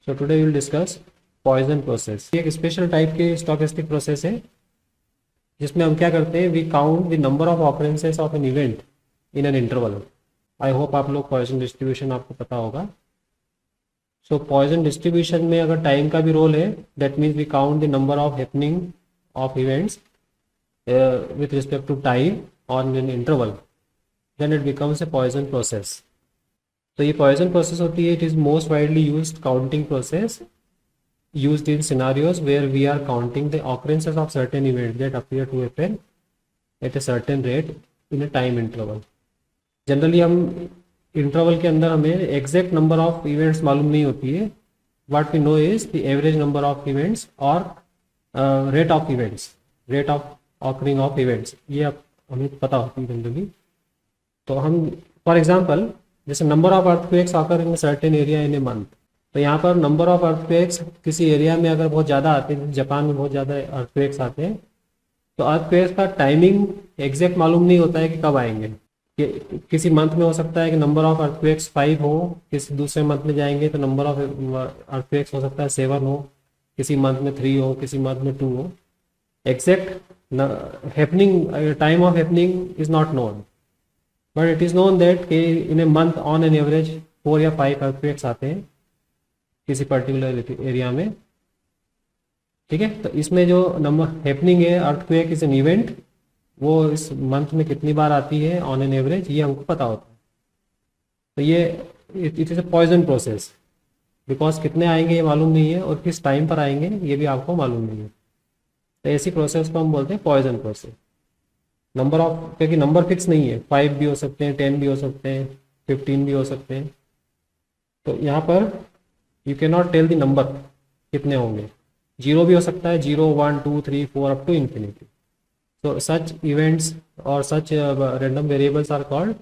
So today we will discuss Poisson process. ये एक special type की स्टोकेस्टिक प्रोसेस है जिसमें हम क्या करते हैं, we count the number of occurrences of an event in an interval. I hope आप लोग पॉइजन डिस्ट्रीब्यूशन आपको पता होगा। सो पॉइजन डिस्ट्रीब्यूशन में अगर टाइम का भी रोल है, that means we count the number of happening of events with respect to time on an interval, then it becomes a poison process. तो ये poison process होती है, it is most widely used counting process used in scenarios where we are counting the occurrences of certain events that appear to happen at a certain rate in a time interval. Generally हम interval के अंदर हमें exact number of events मालूम नहीं होती है. What we know is the average number of events और rate of events, rate of occurring of events, ये अब हमें पता होती है जनरली. तो हम फॉर एग्जांपल जैसे number of earthquakes occur in certain area in a month, तो यहाँ पर नंबर ऑफ अर्थक्वेक्स किसी एरिया में अगर बहुत ज़्यादा आते हैं, जापान में बहुत ज़्यादा अर्थक्वेक्स आते हैं, तो अर्थक्वेक्स का टाइमिंग एग्जैक्ट मालूम नहीं होता है कि कब आएंगे. किसी मंथ में हो सकता है कि नंबर ऑफ अर्थक्वेक्स 5 हो, किसी दूसरे मंथ में जाएंगे तो नंबर ऑफ अर्थक्वेक्स हो सकता है 7 हो, किसी मंथ में 3 हो, किसी मंथ में 2 हो. Exact happening time of happening is not known, but it is known that कि in a month on an average 4 या 5 अर्थक्वेक्स आते हैं किसी पर्टिकुलर एरिया में. ठीक है, तो इसमें जो नंबर हैपनिंग है, अर्थक्वेक इज एन इवेंट, वो इस मंथ में कितनी बार आती है ऑन एन एवरेज, ये हमको पता होता है. तो ये it is a Poisson process, because कितने आएंगे ये मालूम नहीं है और किस टाइम पर आएंगे ये भी आपको मालूम नहीं है. तो ऐसी प्रोसेस को हम बोलते हैं पॉइजन प्रोसेस. नंबर ऑफ, क्योंकि नंबर फिक्स नहीं है, 5 भी हो सकते हैं, 10 भी हो सकते हैं, 15 भी हो सकते हैं. तो यहाँ पर you can not tell the number कितने होंगे. 0 भी हो सकता है, 0, 1, 2, 3, 4 up to infinity. So such events or such random variables are called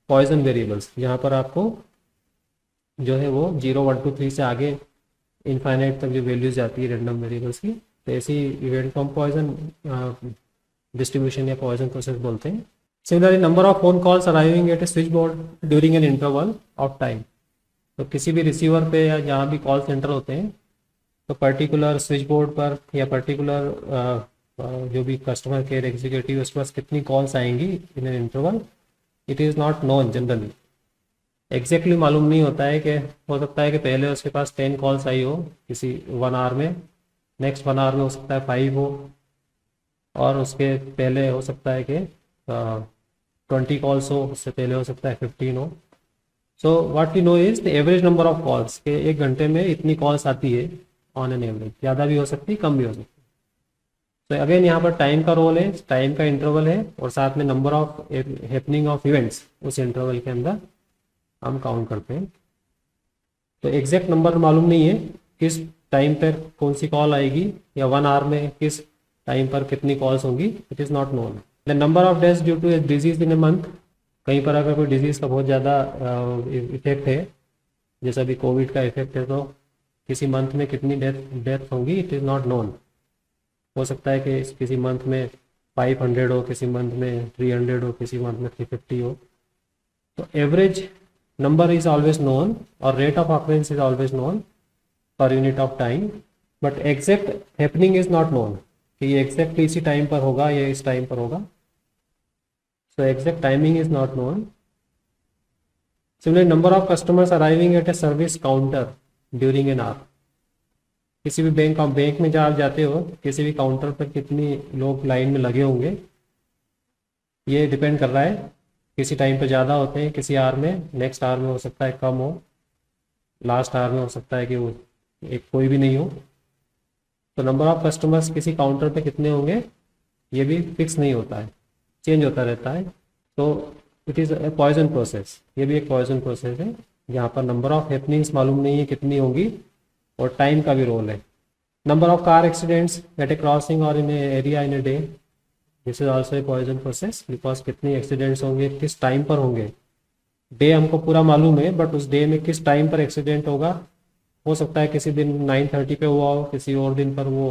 poison variables. यहाँ पर आपको जो है वो 0, 1, 2, 3 से आगे इनफाइनाइट तक जो वैल्यूज जाती है रैंडम वेरिएबल्स की, तो ऐसी इवेंट को हम पॉइजन डिस्ट्रीब्यूशन या पॉइजन प्रोसेस बोलते हैं. Similarly number of phone calls arriving at A switch board during an interval of time. तो किसी भी रिसीवर पे या जहाँ भी कॉल सेंटर होते हैं, तो पर्टिकुलर स्विच बोर्ड पर या पर्टिकुलर जो भी कस्टमर केयर एग्जीक्यूटिव उसके पास कितनी कॉल्स आएंगी इन an interval, it is not known. Generally exactly मालूम नहीं होता है कि हो सकता है कि पहले उसके पास 10 कॉल्स आई हो किसी 1 आवर में, नेक्स्ट 1 आवर में हो सकता है 5 हो, और उसके पहले हो सकता है कि 20 कॉल्स हो, उससे पहले हो सकता है 15 हो. So what we know is the average number of calls, के 1 घंटे में इतनी कॉल्स आती है ऑन एन एवरेज. ज़्यादा भी हो सकती है, कम भी हो सकती है. तो अगेन यहाँ पर टाइम का रोल है, टाइम का इंटरवल है, और साथ में number of happening of events उस इंटरवल के अंदर हम काउंट करते हैं. तो एग्जैक्ट नंबर मालूम नहीं है किस टाइम पर कौन सी कॉल आएगी, या 1 आवर में किस टाइम पर कितनी कॉल्स होंगी, it is not known. The number of deaths due to a disease in a month, कहीं पर अगर कोई डिजीज़ का बहुत ज़्यादा इफेक्ट है, जैसा अभी कोविड का इफेक्ट है, तो किसी मंथ में कितनी डेथ होंगी, इट इज़ नॉट नोन. हो सकता है कि किसी मंथ में 500 हो, किसी मंथ में 300 हो, किसी मंथ में 350 हो. तो average number is always known और rate of occurrence is always known per unit of time, but exact happening is not known कि ये एग्जैक्टली इसी टाइम पर होगा या इस टाइम पर होगा. So exact timing is not known. Similarly number of customers arriving at a service counter during an hour. किसी भी बैंक में जब आप जाते हो, किसी भी काउंटर पर कितनी लोग लाइन में लगे होंगे, ये डिपेंड कर रहा है. किसी टाइम पर ज़्यादा होते हैं, किसी आवर में, नेक्स्ट आवर में हो सकता है कम हो, लास्ट आवर में हो सकता है कि वो एक कोई भी नहीं हो. तो नंबर ऑफ कस्टमर्स किसी काउंटर पे कितने होंगे ये भी फिक्स नहीं होता है, चेंज होता रहता है. तो it is a Poisson process. ये भी एक पॉइजन प्रोसेस है जहाँ पर नंबर ऑफ हैपनिंग्स मालूम नहीं है कितनी होंगी, और टाइम का भी रोल है. Number of car accidents at a crossing और in area in a day, this is also a Poisson process, because कितने एक्सीडेंट्स होंगे, किस टाइम पर होंगे. डे हमको पूरा मालूम है, बट उस डे में किस टाइम पर एक्सीडेंट होगा, हो सकता है किसी दिन 9:30 पे हुआ हो, किसी और दिन पर वो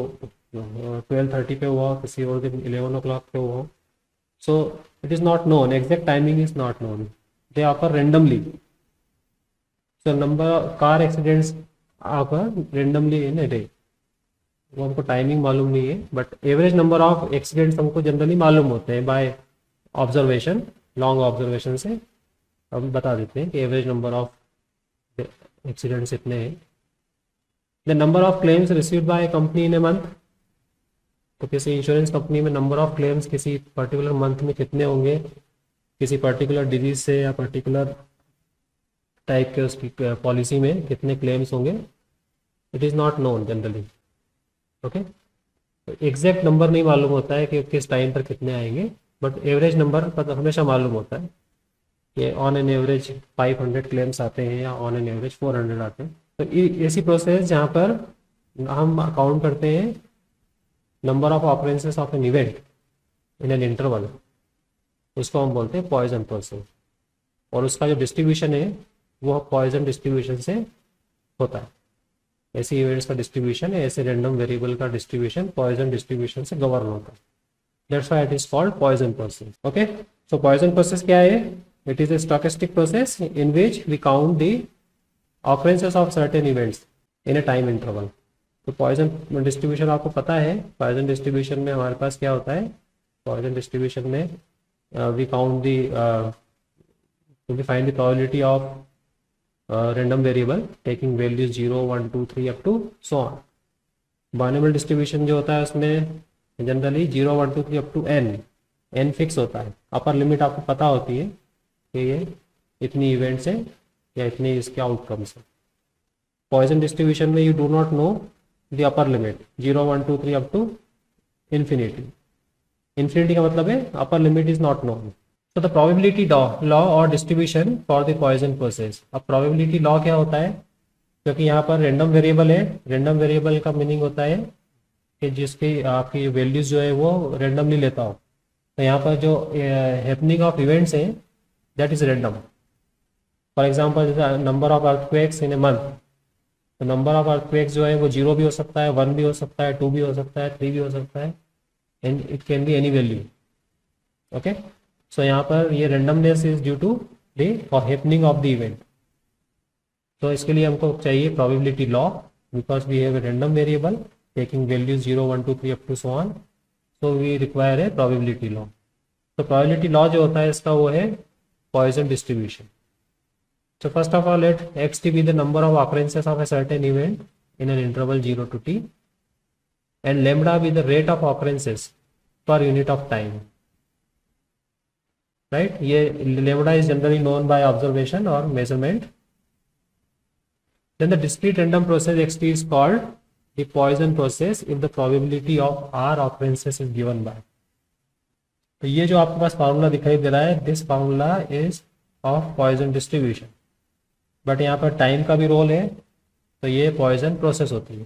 12:30 पे हुआ हो, किसी और दिन 11 o'clock पे हुआ हो. So it is not known, exact timing is not known, they occur randomly. So number car accidents occur randomly in a day. वो हमको टाइमिंग मालूम नहीं है, but average number of accidents हमको जनरली मालूम होते हैं बाय ऑब्जर्वेशन, लॉन्ग ऑब्जर्वेशन से हम बता देते हैं कि एवरेज नंबर ऑफ एक्सीडेंट्स इतने हैं. The number of claims received by company in a month. तो किसी इंश्योरेंस कंपनी में नंबर ऑफ क्लेम्स किसी पर्टिकुलर मंथ में कितने होंगे, किसी पर्टिकुलर डिजीज से या पर्टिकुलर टाइप के उसकी पॉलिसी में कितने क्लेम्स होंगे, it is not known generally. Okay, तो एग्जैक्ट नंबर नहीं मालूम होता है कि किस टाइम पर कितने आएंगे, बट एवरेज नंबर पता हमेशा मालूम होता है कि ऑन एन एवरेज 500 क्लेम्स आते हैं या ऑन एन एवरेज 400 आते हैं. तो ऐसी प्रोसेस जहाँ पर हम काउंट करते हैं number of occurrences of an event in an interval, उसको हम बोलते हैं पॉइजन प्रोसेस. और उसका जो डिस्ट्रीब्यूशन है वो पॉइजन डिस्ट्रीब्यूशन से होता है. ऐसे इवेंट्स का डिस्ट्रीब्यूशन, ऐसे रैंडम वेरिएबल का डिस्ट्रीब्यूशन पॉइजन डिस्ट्रीब्यूशन से गवर्न होता है. That's why it is called Poisson process. Okay, so Poisson process क्या है? It is a stochastic process in which we count the occurrences of certain events in a time interval. तो Poisson distribution आपको पता है. Poisson distribution में हमारे पास क्या होता है? पॉइजन डिस्ट्रीब्यूशन में we count we find the probability of random variable taking values 0, 1, 2, 3 up to so on. Binomial distribution जो होता है उसमें generally 0, 1, 2, 3 up to n fix होता है. अपर लिमिट आपको पता होती है कि ये इतनी इवेंट्स हैं या इतने इसके आउटकम्स हैं. पॉइजन डिस्ट्रीब्यूशन में you do not know the upper limit 0, 1, 2, 3 up to infinity. Infinity का मतलब है upper limit is not known. तो द प्रोबेबिलिटी लॉ और distribution for the Poisson process. अब प्रोबेबिलिटी लॉ क्या होता है? क्योंकि यहाँ पर रैंडम वेरिएबल है. रैंडम वेरिएबल का मीनिंग होता है कि जिसकी आपकी वैल्यूज जो है वो रैंडमली लेता हो. तो यहाँ पर जो हैपनिंग ऑफ इवेंट्स हैं that is random. For example number of earthquakes in a month. तो नंबर ऑफ अर्थक्वेक्स जो है वो 0 भी हो सकता है, 1 भी हो सकता है, 2 भी हो सकता है, 3 भी हो सकता है, and it can be any value. Okay, so यहाँ पर ये randomness is due to the happening of the event. तो इसके लिए हमको चाहिए probability law, because we have a random variable taking values 0, 1, 2, 3 up to so on. So we require a probability law. तो probability law जो होता है इसका वो है Poisson distribution. So first of all, let xt be the number of occurrences of a certain event in an interval 0 to t, and lambda be the rate of occurrences per unit of time. Right? ये lambda is generally known by observation or measurement. Then the discrete random process xt is called the Poisson process if the probability of r occurrences is given by. तो ये जो आपके पास formula दिखाई दे रहा है, this formula is of Poisson distribution. But यहाँ पर time का भी रोल है, तो ये पॉइजन प्रोसेस होती है.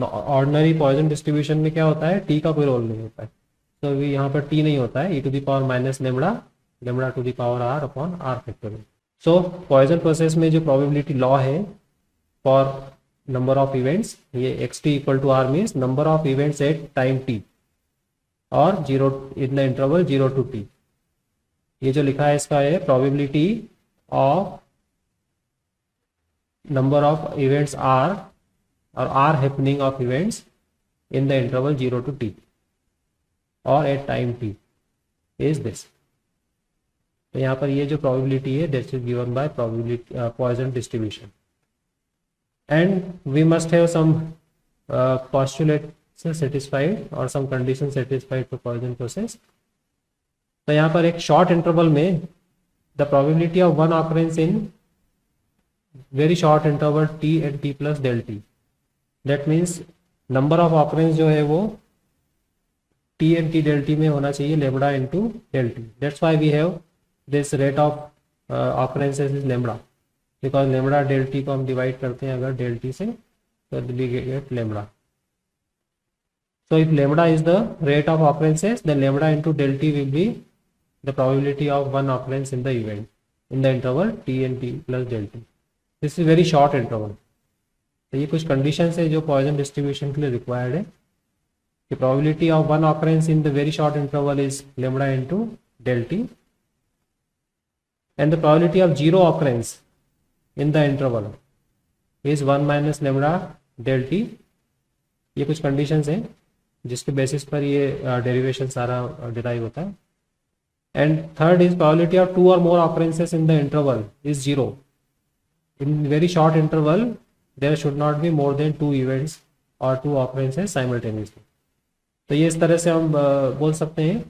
ऑर्डिनरी पॉइजन डिस्ट्रीब्यूशन में क्या होता है? टी का कोई रोल नहीं होता है. तो यहाँ पर टी नहीं होता है. e to the power minus lambda, lambda to the power r upon r factorial. So Poisson process में जो प्रोबेबिलिटी लॉ है फॉर नंबर ऑफ इवेंट्स, ये xt equal to r means number of events at time t और 0 in the interval 0 to t. ये जो लिखा है इसका है probability of number of events r or r happening of events in the interval 0 to t or at time t is this. तो यहाँ पर ये जो probability है that is given by probability Poisson distribution, and we must have some postulates satisfied or some conditions satisfied for Poisson process. तो यहाँ पर एक short interval में the probability of one occurrence in very short interval t and t plus del t. That means number of occurrence जो है वो t and t del t में होना चाहिए lambda into del t. That's why we have this rate of occurrences is lambda, because lambda del t को हम divide करते हैं अगर del t से, तो we get lambda. So if lambda is the rate of occurrences, then lambda into del t will be the probability of one occurrence in the event in the interval t and t plus del t. This is very short interval. तो ये कुछ conditions है जो Poisson distribution के लिए required है. The probability of one occurrence in the very short interval is lambda into del t, and the probability of zero occurrence in the interval is 1 minus lambda del t. ये कुछ conditions हैं जिसके basis पर ये derivation सारा derive होता है। And third is probability of 2 और more occurrences in the interval is 0। In very short interval there should not be more than 2 events और 2 ऑकरेंसेस साइमल्टेनियसली। तो ये इस तरह से हम बोल सकते हैं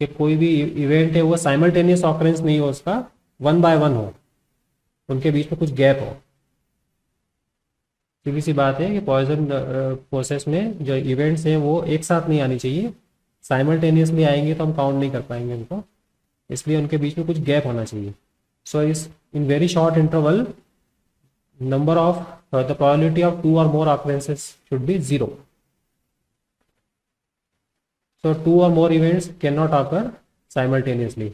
कि कोई भी इवेंट है वो साइमल्टेनियस ऑकरेंस नहीं हो, उसका 1 बाय 1 हो, उनके बीच में कुछ गैप हो। सीधी सी बात है कि पॉइजन प्रोसेस में जो इवेंट्स हैं वो एक साथ नहीं आनी चाहिए, साइमल्टेनियसली आएंगे तो हम काउंट नहीं कर पाएंगे उनको, इसलिए उनके बीच में कुछ गैप होना चाहिए। सो इस इन very short interval number of the probability of 2 or more occurrences should be 0. So 2 or more events cannot occur simultaneously,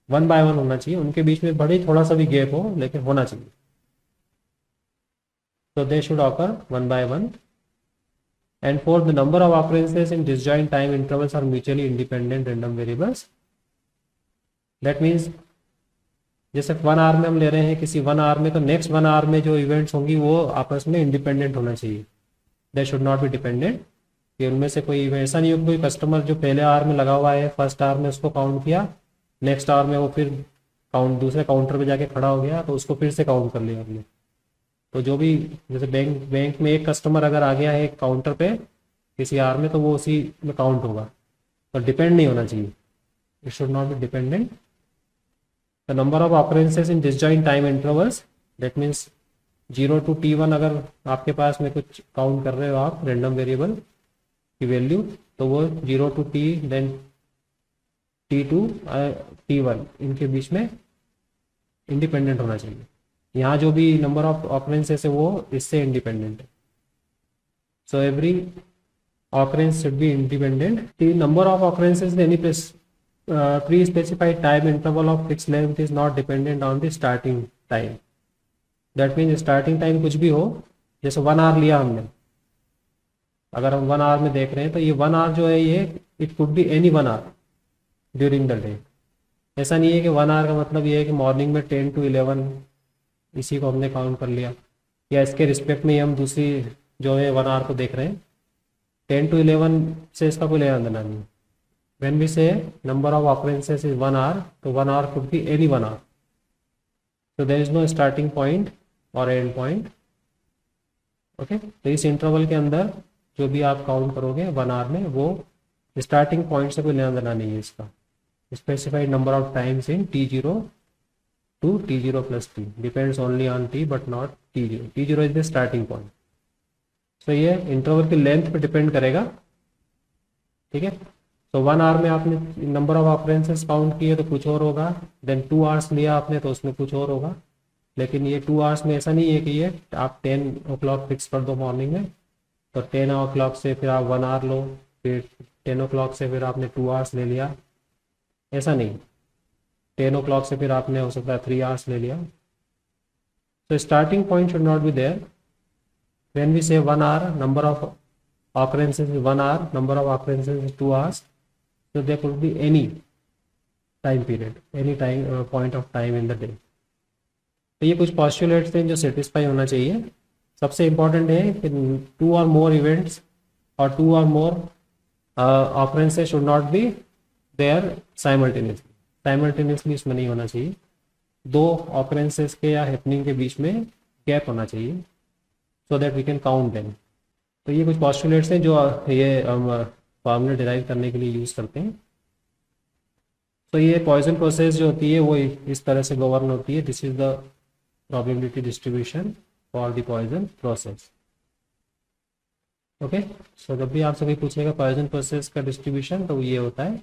1 by 1 होना चाहिए, उनके बीच में बड़े थोड़ा सा भी गैप हो लेकिन होना चाहिए। So they should occur 1 by 1. And for the number of occurrences in disjoint time intervals are mutually independent random variables. That means जैसे 1 आवर में हम ले रहे हैं किसी 1 आवर में, तो नेक्स्ट 1 आवर में जो इवेंट्स होंगी वो आपस में इंडिपेंडेंट होना चाहिए, they should not be dependent. कि उनमें से कोई ऐसा नहीं हो कोई कस्टमर जो पहले आवर में लगा हुआ है फर्स्ट आवर में उसको काउंट किया, नेक्स्ट आवर में वो फिर काउंट दूसरे काउंटर पे जाके खड़ा हो गया तो उसको फिर से काउंट कर लिया हमने। तो जो भी जैसे बैंक में एक कस्टमर अगर आ गया है एक काउंटर पे किसी आवर में तो वो उसी में काउंट होगा, तो डिपेंड नहीं होना चाहिए, it should not be dependent. The number of occurrences in disjoint time intervals, that means 0 to t1 अगर आपके पास में कुछ काउंट कर रहे हो आप रैंडम वेरिएबल की वैल्यू, तो वो 0 to t then t2 t1 इनके बीच में इंडिपेंडेंट होना चाहिए। यहाँ जो भी नंबर ऑफ ऑकरेंसेस है वो इससे इंडिपेंडेंट है। So every occurrence should be independent. The number of occurrences in any place pre-specified time interval of fixed length is not dependent on the starting time. That means starting time कुछ भी हो, जैसे 1 our लिया हमने, अगर हम 1 our में देख रहे हैं तो ये 1 आवर जो है ये it could be any 1 hour during the day. ऐसा नहीं है कि 1 आवर का मतलब ये है कि मॉर्निंग में 10 to 11 इसी को हमने काउंट कर लिया, या इसके रिस्पेक्ट में हम दूसरी जो है 1 आवर को देख रहे हैं, 10 to 11 से इसका कोई लेना देना नहीं। When we say number of occurrences is 1 hour, तो 1 hour could be any 1 hour. So there is no starting point or end point. Okay? तो इस इंटरवल के अंदर जो भी आप काउंट करोगे 1 hour में वो स्टार्टिंग पॉइंट से कोई लेना देना नहीं है इसका। Specified number of times in t0 to t0 plus t depends only on t but not t0. t0 is the starting point. So ये इंटरवल की लेंथ पे डिपेंड करेगा, ठीक है। तो 1 आवर में आपने नंबर ऑफ ऑकरेंसेस काउंट किए तो कुछ और होगा, देन 2 आवर्स लिया आपने तो उसमें कुछ और होगा। लेकिन ये 2 आवर्स में ऐसा नहीं है कि ये आप 10 o'clock फिक्स कर दो मॉर्निंग में, तो 10 o'clock से फिर आप 1 आवर लो, फिर 10 o'clock से फिर आपने 2 आवर्स ले लिया, ऐसा नहीं। 10 o'clock से फिर आपने हो सकता है 3 आवर्स ले लिया। तो starting point should not be there. When we say 1 hour number of occurrences is 1 hour, number of occurrences is 2 hours, so there could be any time period, any time point of time in the day. तो ये कुछ postulates हैं जो satisfy होना चाहिए। सबसे important है कि 2 or more events और 2 or more occurrences should not be there simultaneously. Simultaneously इसमें नहीं होना चाहिए, 2 occurrences के या happening के बीच में गैप होना चाहिए so that we can count them. तो ये कुछ postulates हैं जो ये फॉर्मूला डिराइव करने के लिए यूज़ करते हैं। तो ये पॉइजन प्रोसेस जो होती है वो इस तरह से गवर्न होती है। This is the probability distribution for the Poisson process. Okay, so जब भी आपसे कोई पूछेगा पॉइजन प्रोसेस का डिस्ट्रीब्यूशन तो ये होता है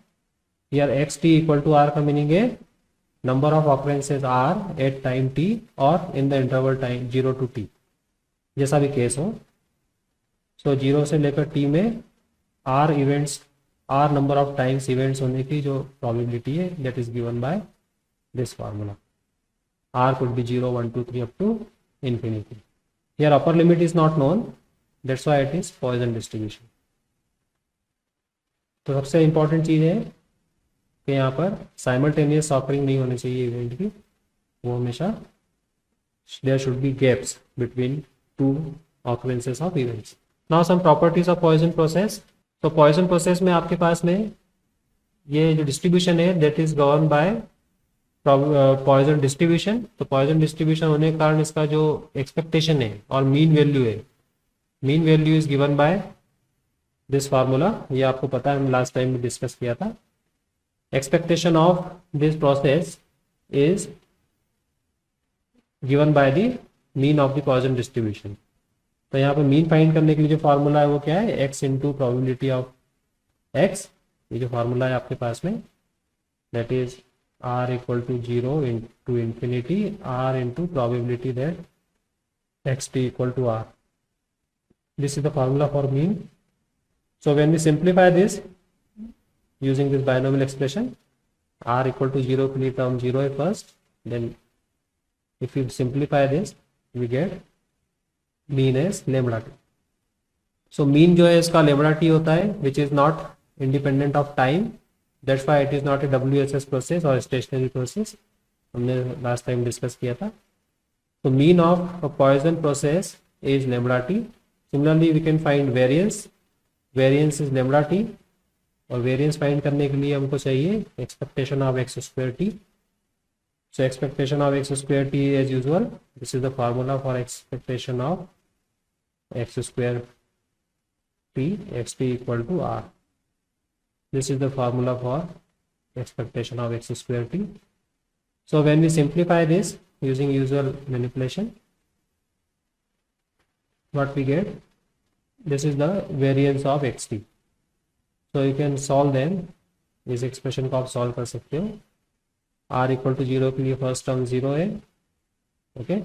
यार X T equal to R का मीनिंग है number of occurrences R at time T और in the interval time 0 to t, जैसा भी केस हो। सो 0 से लेकर t में r events, r number of times events होने की जो प्रोबेबिलिटी है that is given by this formula. R could be 0, 1, 2, 3 up to infinity. Here upper limit is not known, that's why it is Poisson distribution. तो सबसे important चीज़ है कि यहाँ पर साइमल्टेनियस ऑकरिंग नहीं होनी चाहिए इवेंट की, वो हमेशा there should be gaps between 2 occurrences of events. Now some properties of Poisson process. तो Poisson process में आपके पास में ये जो डिस्ट्रीब्यूशन है that is govern by poison distribution. तो पॉइजन डिस्ट्रीब्यूशन होने के कारण इसका जो एक्सपेक्टेशन है और मीन वैल्यू है, mean value is given by this formula. ये आपको पता है, हम लास्ट टाइम भी डिस्कस किया था. Expectation of this process is given by the mean of the poison distribution. तो यहाँ पे मीन फाइंड करने के लिए जो फार्मूला है वो क्या है, x into probability of x. ये जो फार्मूला है आपके पास में that is r equal to 0 into infinity r into probability that x T equal to r. This is the formula for mean. So when we simplify this using this binomial expression, r equal to 0 के लिए term 0 है first, then if you simplify this we get mean as lambda t. So mean जो है इसका lambda t होता है which is not independent of time, that's why it is not a WSS process or stationary process. हमने last time discuss किया था. So mean of a Poisson process is lambda t. Similarly we can find variance. Variance is lambda t. और variance find करने के लिए हमको चाहिए expectation of x square t. So expectation of x square t as usual. This is the formula for expectation of x square t, xt equal to r. This is the formula for expectation of x square t. So when we simplify this using usual manipulation, what we get? This is the variance of xt. So you can solve them. इस expression को आप solve कर सकते हो. r equal to 0 के लिए first term 0 है. Okay,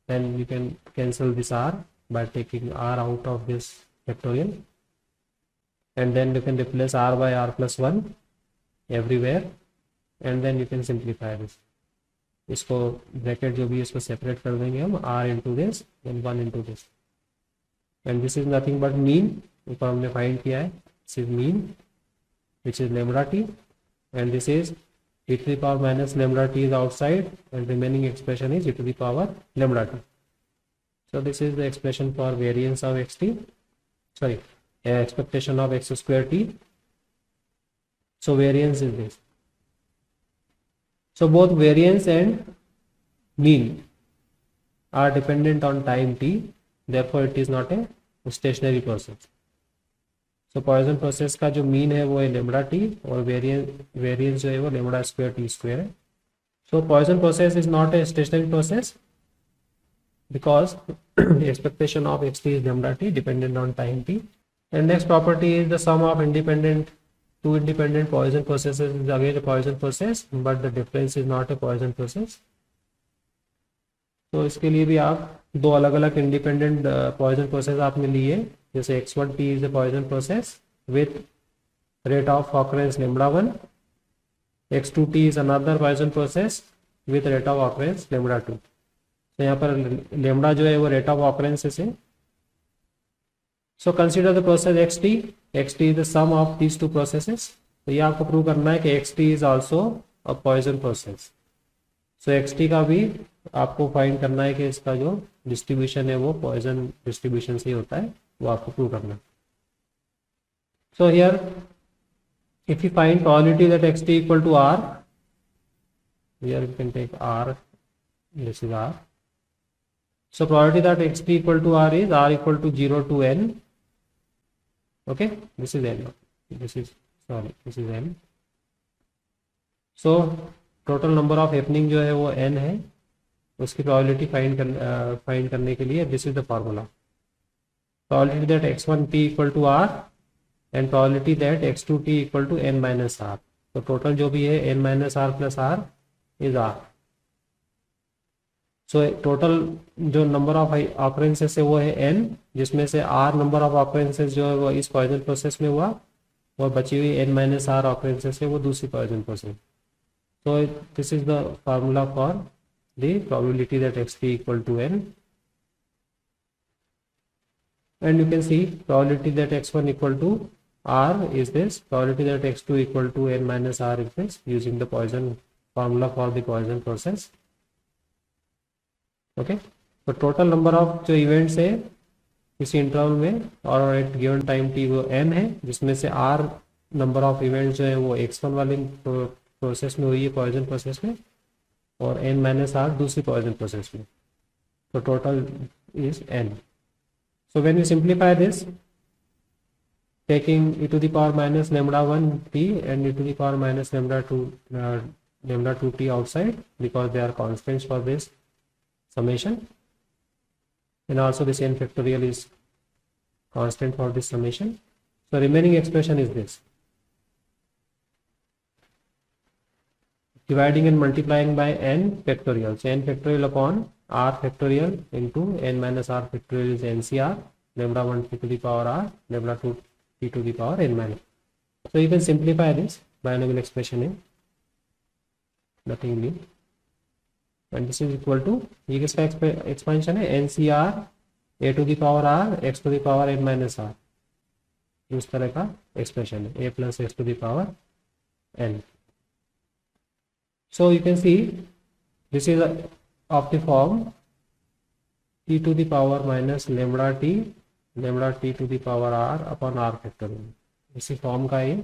then you can cancel this r by taking r out of this factorial, and then you can replace r by r plus 1 everywhere, and then you can simplify this. इसको bracket जो भी इसको separate कर देंगे हम, r into this and 1 into this, and this is nothing but mean. ऊपर हमने find किया है, this is mean which is lambda t, and this is e to the power minus lambda t is outside, and remaining expression is e to the power lambda t. So this is the expression for variance of xt, sorry, expectation of x square t. So variance is this. So both variance and mean are dependent on time t, therefore it is not a stationary process. तो poison process का जो mean है वो है lambda T, और variance जो है वो लेमडा स्क्वायर टी स्क्वायर है. So Poisson process is not a stationary process because expectation of X T is lambda T dependent on time T. And next property is the sum of independent two independent Poisson processes is again a Poisson process, but the difference is not a Poisson process. तो इसके लिए भी आप दो अलग अलग independent poison process आपने लिए, जैसे x1t is a Poisson process with rate of occurrence lambda 1, x2t is another Poisson process with rate of occurrence lambda 2. तो यहाँ पर lambda जो है वो rate of occurrence है. So consider the process xt. xt is the sum of these two processes. तो ये आपको प्रूव करना है कि xt is also a Poisson process. So xt का भी आपको फाइंड करना है कि इसका जो डिस्ट्रीब्यूशन है वो पॉइजन डिस्ट्रीब्यूशन से ही होता है, वो आपको प्रूव करना. So here if you find probability that xt equal to r, here you can take r, this is r. So probability that xt equal to r is r equal to 0 to n. Okay, this is n, this is sorry this is n. So total number of happening जो है वो n है, उसकी probability find करने के लिए this is the formula. Probability that x1t equal to r and probability that x2t equal to n minus r. तो total जो भी है n minus r plus r is r. So total जो number of occurrences है वो है n, जिसमें से r नंबर ऑफ ऑकरेंसेस जो है वो इस पॉइजन प्रोसेस में हुआ, और बची हुई n minus r ऑकरेंसेस है वो दूसरी Poisson process. So this is the formula for the probability that xt equal to n. And you can see probability that x1 equal to r is this, probability that x2 equal to n minus r is this, using the Poisson formula for the Poisson process. Okay, तो total number of जो events है किसी interval में और eight given time T वो n है, जिसमें से r नंबर ऑफ इवेंट्स जो है वो x1 वाले प्रोसेस में हुई है, पॉइजन प्रोसेस में, और n माइनस r दूसरी पॉइजन प्रोसेस में. तो total is n. So when we simplify this, taking e to the power minus lambda 1 t and e to the power minus lambda 2 t outside, because they are constants for this summation, and also this n factorial is constant for this summation. So remaining expression is this: dividing and multiplying by n factorial. So n factorial upon r factorial into n minus r factorial is ncr, lambda 1 t to the power r, lambda 2 t to the power n minus. So you can simplify this binomial expression in nothing new, and this is equal to, ये किसका expansion है, ncr a to the power r x to the power n minus r, इस तरह का expression है, a plus x to the power n. So you can see this is of the form e to the power minus lambda t to the power r upon r factorial. इसी form का ये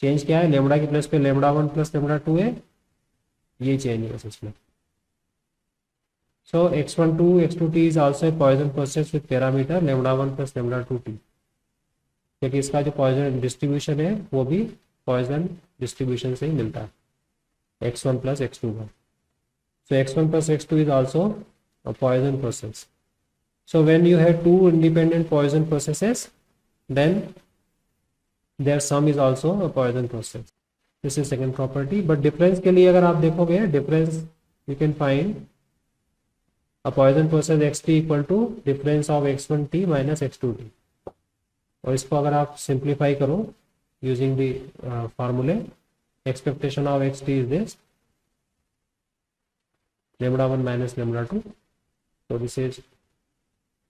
change क्या है, lambda की place पे lambda 1 plus lambda 2 है, ये change है बस इसमें. So x12 x2t is also a Poisson process with parameter lambda 1 plus lambda 2t, क्योंकि इसका जो पॉइजन डिस्ट्रीब्यूशन है वो भी पॉइजन डिस्ट्रीब्यूशन से ही मिलता है, x1 plus x2. So x1 plus x2 is also a Poisson process. So when you have two independent Poisson processes, then their sum is also a Poisson process. This is second property. But difference के लिए अगर आप देखोगे, difference you can find a Poisson process xt equal to difference of x1t minus x2t. और इसको अगर आप simplify करो using the formula, expectation of xt is this lambda 1 minus lambda 2. So this is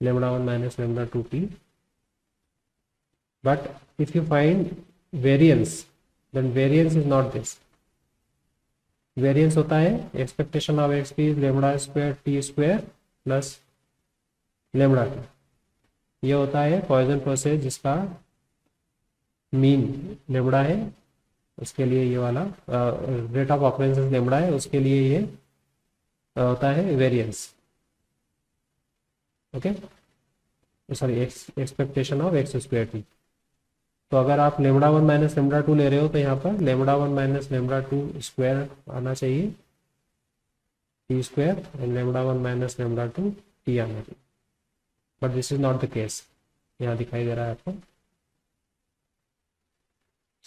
lambda 1 minus lambda 2t. But if you find variance, then variance is not this. Variance होता है expectation of xt is lambda square t square plus lambda t. ये होता है poison process जिसका mean lambda है, उसके लिए ये वाला रेट ऑफ ऑकरेंसेस लेमड़ा है, उसके लिए ये होता है variance. Okay, sorry expectation of x square t. तो अगर आप लेमड़ा 1 माइनस लेमड़ा 2 ले रहे हो तो यहाँ पर लेमड़ा 1 माइनस लेमड़ा 2 स्क्वायर आना चाहिए, T square, and lambda 1 minus lambda 2 T आना चाहिए. But this is not the case, यहाँ दिखाई दे रहा है आपको.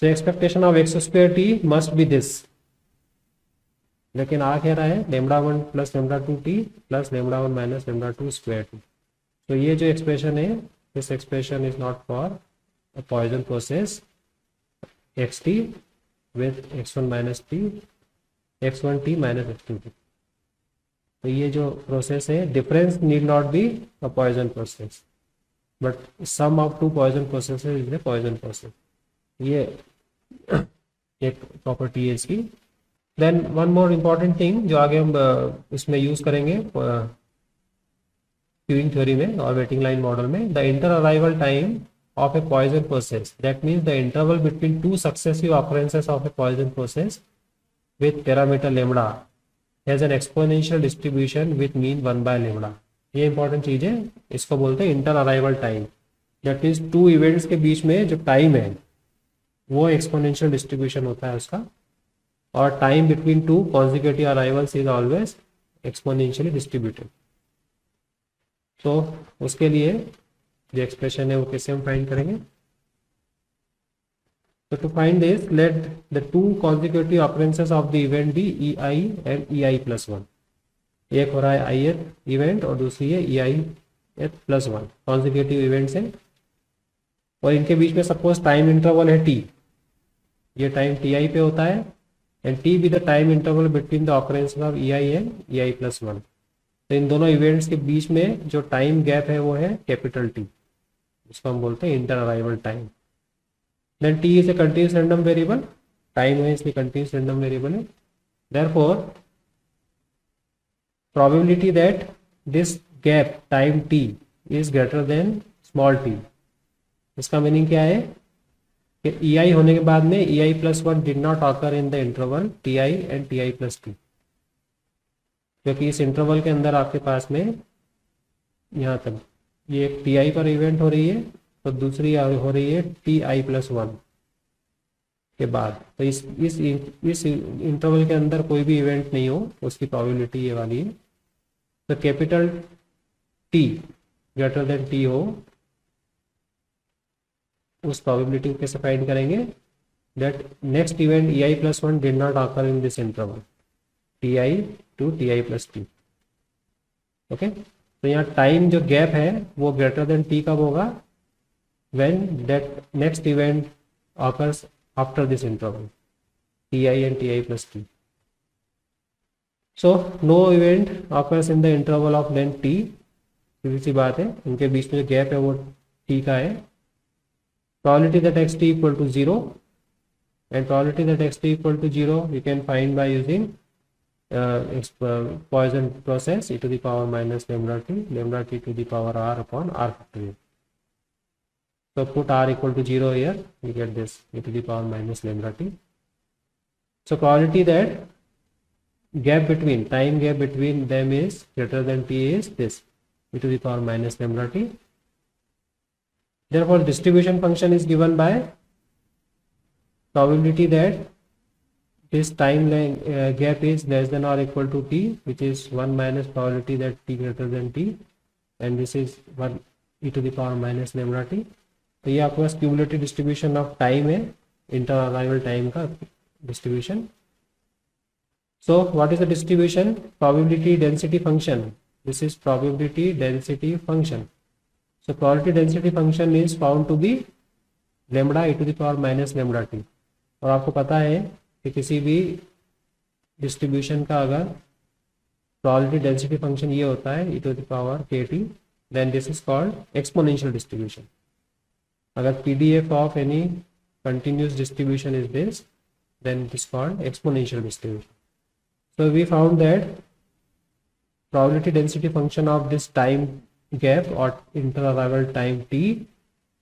So expectation of x square t must be this. लेकिन आ कह रहा है lambda 1 plus lambda 2 t plus lambda 1 minus lambda 2 square t. तो ये जो एक्सप्रेशन है, this expression is not for a Poisson process x t with x1 minus t x1 t minus x2 t. तो ये जो प्रोसेस है, difference need not be a Poisson process, but sum of two Poisson processes is the Poisson process. ये एक property है इसकी. Then one more important thing जो आगे हम इसमें यूज करेंगे क्यूइंग थ्योरी में और वेटिंग लाइन मॉडल में, the inter arrival time of a Poisson process, that means the interval between two successive occurrences of a Poisson process with parameter lambda has an exponential distribution with mean 1 by lambda. ये important चीज है, इसको बोलते हैं inter arrival time. That means two events के बीच में जो टाइम है वो एक्सपोनेंशियल डिस्ट्रीब्यूशन होता है उसका, और time between two consecutive arrivals is always exponentially distributed. तो उसके लिए जो एक्सप्रेशन है वो कैसे हम फाइंड करेंगे. तो to find this, let the two consecutive occurrences of the event be e i and e i plus 1. एक हो रहा है आई एथ इवेंट और दूसरी है ई आई एथ प्लस 1. कॉन्जिक्यूटिव इवेंट्स हैं और इनके बीच में सपोज टाइम इंटरवल है टी, ये टाइम टी आई पे होता है, and T be the time interval between the occurrences of E i and e i plus 1. तो इन दोनों इवेंट्स के बीच में जो टाइम गैप है वो है कैपिटल टी, इसको हम बोलते हैं inter arrival time. Then t is a continuous random variable, time है इसलिए कंटिन्यूस रैंडम वेरिएबल है. Therefore probability that this gap time t is greater than small t। इसका मीनिंग क्या है कि ei होने के बाद में ei plus one did not occur in the interval ti and ti plus t, क्योंकि इस इंटरवल के अंदर आपके पास में यहाँ तक ये एक ti पर इवेंट हो रही है तो दूसरी हो रही है ti प्लस वन के बाद। तो इस इंटरवल के अंदर कोई भी इवेंट नहीं हो, उसकी प्रोबेबिलिटी ये वाली है। तो capital t greater than t हो, उस प्रोबेबिलिटी को कैसे फाइंड करेंगे, that next event ei plus one did not occur in this interval ti to ti plus t. Okay, तो यहाँ टाइम जो गैप है वो ग्रेटर देन टी कब होगा, when that next event occurs after this interval ti and ti plus T. So no event occurs in the interval of length t, सीधी सी बात है, उनके बीच में जो गैप है वो t का है। probability that xt equal to 0, and probability that xt equal to 0 you can find by using Poisson process, e to the power minus lambda t to the power r upon r factorial. So put r equal to 0 here, you get this e to the power minus lambda t. So probability that time gap between them is greater than t is this e to the power minus lambda t. Therefore distribution function is given by probability that this time gap is less than or equal to t, which is 1 minus probability that t greater than t, and this is 1 e to the power minus lambda t. तो ये आपके पास cumulative distribution of time है, inter arrival time का distribution. So what is the distribution, probability density function, this is probability density function. So probability density function is found to be lambda e to the power minus lambda t। और आपको पता है कि किसी भी distribution का अगर probability density function ये होता है e to the power kt, then this is called exponential distribution। अगर PDF of any continuous distribution is this, then it is called exponential distribution। So we found that probability density function of this time gap or interarrival time t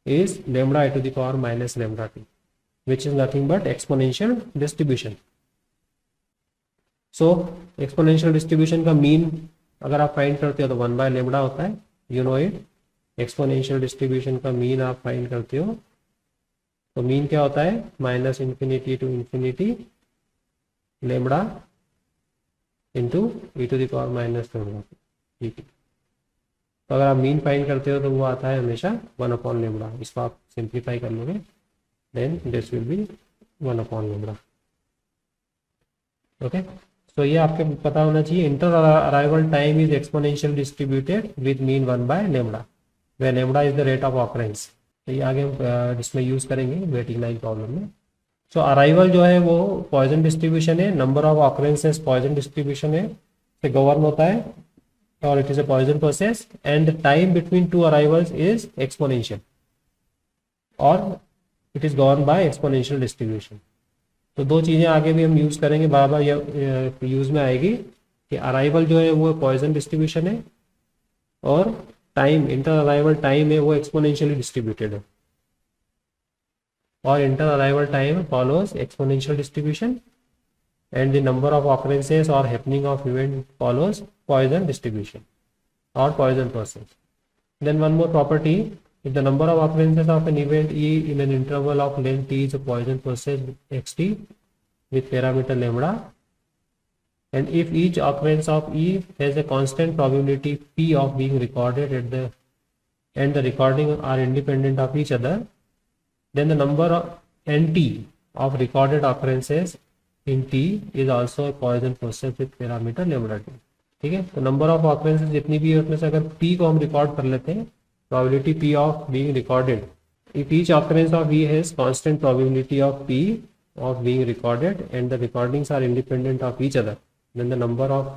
is lambda e to the power minus lambda t, which is nothing but exponential distribution। So exponential distribution का mean अगर आप find करते हो तो 1 by lambda होता है, you know it। exponential distribution का mean आप फाइंड करते हो तो मीन क्या होता है, minus infinity to infinity lambda into e to the power minus lambda t। तो अगर आप मीन फाइंड करते हो तो वो आता है हमेशा 1 अपॉन लेमड़ा। इसको आप सिंप्लीफाई कर लोगे, then this will be 1 upon lambda. Okay, तो ये आपके पता होना चाहिए, inter arrival time is exponential distributed with mean 1 by lambda, where lambda is the rate of occurrence. तो ये आगे हम इसमें यूज करेंगे वेटिंग लाइन प्रॉब्लम में। सो अराइवल जो है वो पॉइजन डिस्ट्रीब्यूशन है, number of occurrences Poisson distribution है से गवर्न होता है, और it is a Poisson process, and the time between two arrivals is exponential, or it is governed by exponential distribution। तो दो चीज़ें आगे भी हम यूज़ करेंगे, बार बार यूज़ में आएगी कि अराइवल जो है वो Poisson डिस्ट्रीब्यूशन है और टाइम इंटर अराइवल टाइम है वो एक्सपोनेंशियली डिस्ट्रीब्यूटेड है, और inter arrival time follows exponential distribution and the number of occurrences or happening of event follows Poisson distribution or Poisson process। Then one more property, if the number of occurrences of an event E in an interval of length t is a Poisson process xt with parameter lambda, and if each occurrence of E has a constant probability p of being recorded at the and the recording are independent of each other, then the number of nt of recorded occurrences in t is also a Poisson process with parameter lambda t। ठीक है, तो number of occurrences जितनी भी है उसमें से अगर p को हम रिकॉर्ड कर लेते हैं, probability p of being recorded, if each occurrence of e has constant probability of p of being recorded and the recordings are independent of each other, then the number of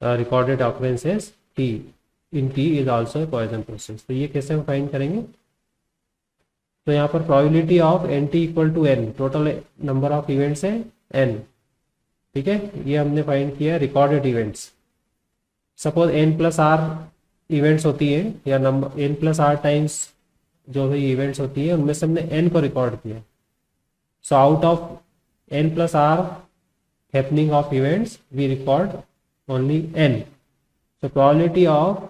recorded occurrences t in t is also a Poisson process। तो ये कैसे हम find करेंगे, तो यहाँ पर probability of n t equal to n, total number of events है n. ठीक है, ये हमने फाइंड किया recorded events, suppose n+r events होती है या नंबर n+r टाइम्स जो भी इवेंट्स होती है उनमें से हमने n को रिकॉर्ड किया. So out of n+r happening of events we record only n. So probability of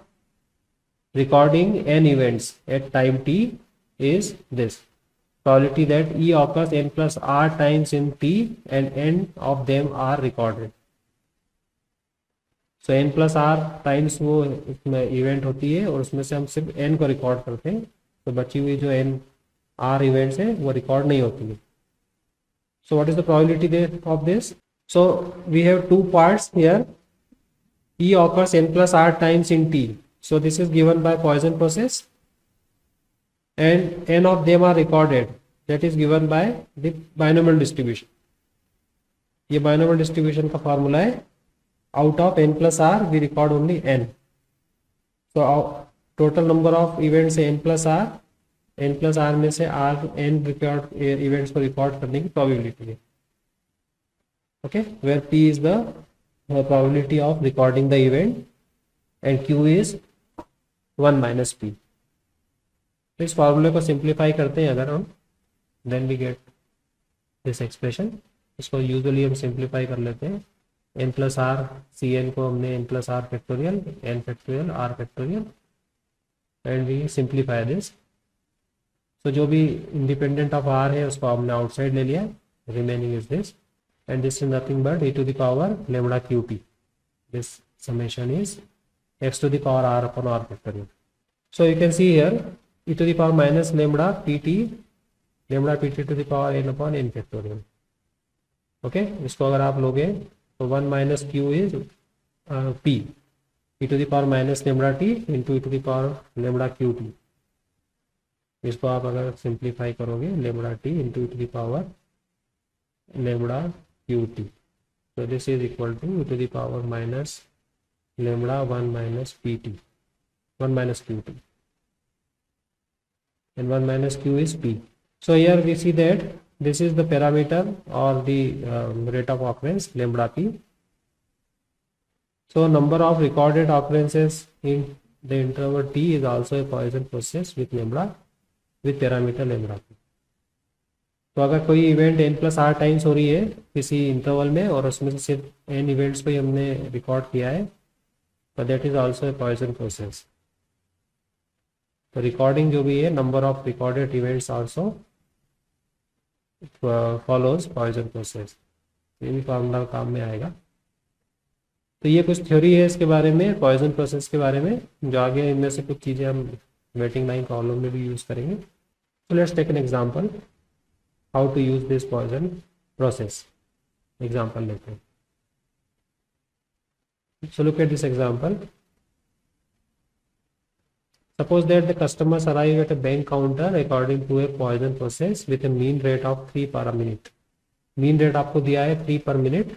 recording n events at time t is this. Probability that e occurs n+r times in t and n of them are recorded. So n+r times वो इसमें event होती है और उसमें से हम सिर्फ n को रिकॉर्ड करते हैं, तो बची हुई जो n+r इवेंट्स है वो रिकॉर्ड नहीं होती है. So what is the probability of this? So we have two parts here. E occurs n+r times in t. So this is given by Poisson process, and n of them are recorded. That is given by the binomial distribution. ये binomial distribution का formula है. Out of n+r we record only n. So total number of events है n+r में से r n record events को record करने की probability है. Okay, where p is the probability of recording the event and q is 1 minus p. तो इस फॉर्मूले को सिंप्लीफाई करते हैं अगर हम, then we get this expression. इसको यूजुअली हम सिंप्लीफाई कर लेते हैं. n+r cn को हमने n+r factorial n factorial r factorial and we simplify this. तो जो भी इंडिपेंडेंट ऑफ r है उसको हमने आउटसाइड ले लिया. Remaining is this. And this is nothing but e to the power lambda qt. This summation is x to the power r upon r factorial. So you can see here e to the power minus lambda pt to the power n upon n factorial. Okay, इसको अगर आप लोगे तो 1 minus q is p e to the power minus lambda t into e to the power lambda qt. इसको आप अगर simplify करोगे lambda t into e to the power lambda qt. So this is equal to e to the power minus lambda 1 minus pt, 1 minus qt, and 1 minus q is p. So here we see that this is the parameter or the rate of occurrence lambda p. So number of recorded occurrences in the interval t is also a Poisson process with parameter lambda p. तो अगर कोई event n+r times हो रही है किसी interval में और उसमें से सिर्फ n इवेंट्स को ही हमने रिकॉर्ड किया है, तो that is also A Poisson process. तो रिकॉर्डिंग जो भी है, number of recorded events also follows Poisson process. ये भी फॉर्मूला काम में आएगा. तो ये कुछ थ्योरी है इसके बारे में, पॉइसन प्रोसेस के बारे में, जो आगे इनमें से कुछ चीज़ें हम वेटिंग लाइन प्रॉब्लम में भी यूज़ करेंगे. तो let's take an example how to use this Poisson process. Example लेते हैं. So look at this example. Suppose that the customers arrive at a bank counter according to a Poisson process with a mean rate of 3 per minute. Mean rate आपको दिया है 3 per minute.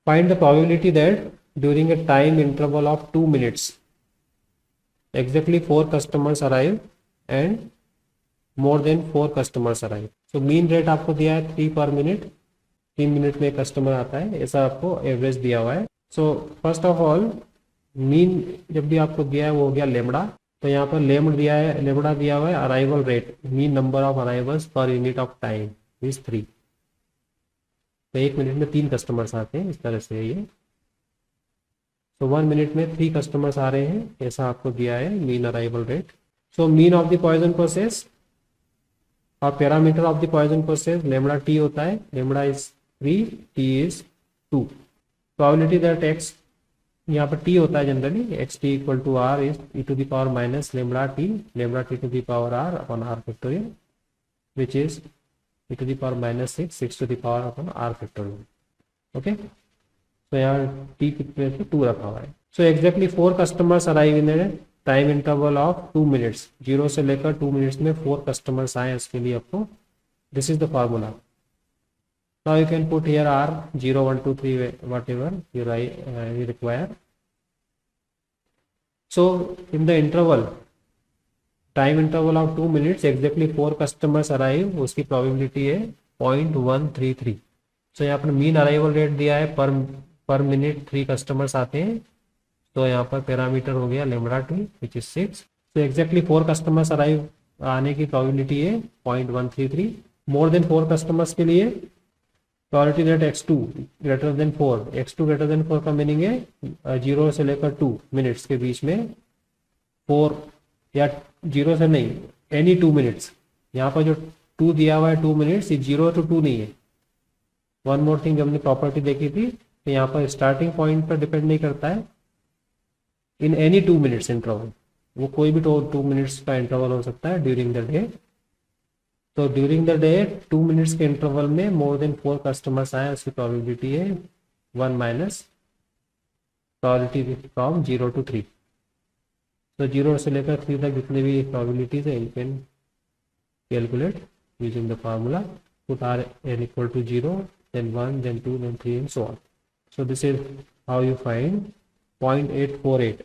Find the probability that during a time interval of 2 minutes exactly 4 customers arrive and more than 4 customers arrive. So mean rate आपको दिया है 3 per minute, 3 minute में customer आता है, ऐसा आपको एवरेज दिया हुआ है. So first of all mean जब भी आपको दिया है वो हो गया लेमड़ा. तो यहाँ पर लेमड़ा दिया हुआ है arrival rate, mean number of arrivals पर यूनिट ऑफ टाइम इज 3. तो 1 मिनट में 3 कस्टमर्स आते हैं, इस तरह से ये. तो 1 मिनट में 3 कस्टमर्स आ रहे हैं, ऐसा आपको दिया है mean arrival rate. So mean of the Poisson process और parameter of the Poisson process lambda T होता है. Lambda is 3, T is 2. Probability that X, यहाँ पर टी होता है generally, X T equal to R is E to the power minus lambda T to the power R upon R factorial which is E to the power minus 6 to the power upon R factorial. Okay, तो यहाँ t कितने से 2 रखा हुआ है. So exactly 4 customers arrive in a time interval of 2 minutes. 0 से लेकर 2 minutes में 4 कस्टमर्स आए, इसके लिए आपको this is the formula. Now you can put here r 0 1 2 3 whatever you require. So in the interval, time interval of 2 minutes exactly 4 customers arrive, उसकी probability है 0.133. सो यहाँ पर मीन अराइवल रेट दिया है पर मिनट 3 कस्टमर्स आते हैं. तो यहाँ पर पैरामीटर हो गया लेमड़ा टी विच इज 6। तो एग्जैक्टली 4 कस्टमर्स अराइव आने की प्रोबेबिलिटी है 0.133। मोर देन 4 कस्टमर्स के लिए probability that x2 greater than 4, x2 greater than 4 का मीनिंग है 0 से लेकर 2 मिनट्स के बीच में 4 या 0 से नहीं एनी 2 मिनट्स। यहाँ पर जो 2 दिया हुआ है 2 मिनट्स, ये 0 to 2 नहीं है। वन मोर थिंग, जब हमने प्रॉपर्टी देखी थी तो यहाँ पर स्टार्टिंग पॉइंट पर डिपेंड नहीं करता है, इन एनी 2 मिनट्स इंटरवल, वो कोई भी 2 मिनट्स का इंटरवल हो सकता है ड्यूरिंग द डे। तो ड्यूरिंग द डे 2 मिनट्स के इंटरवल में मोर देन 4 कस्टमर्स आए, उसकी प्रोबेबिलिटी है 1 माइनस प्रोबेबिलिटी फ्रॉम 0 to 3। तो 0 से लेकर 3 तक जितने भी प्रोबेबिलिटीज है you can calculate using the formula, put r n equal to 0, then 1, then 2, then 3 and so on. So this is how you find 0.848।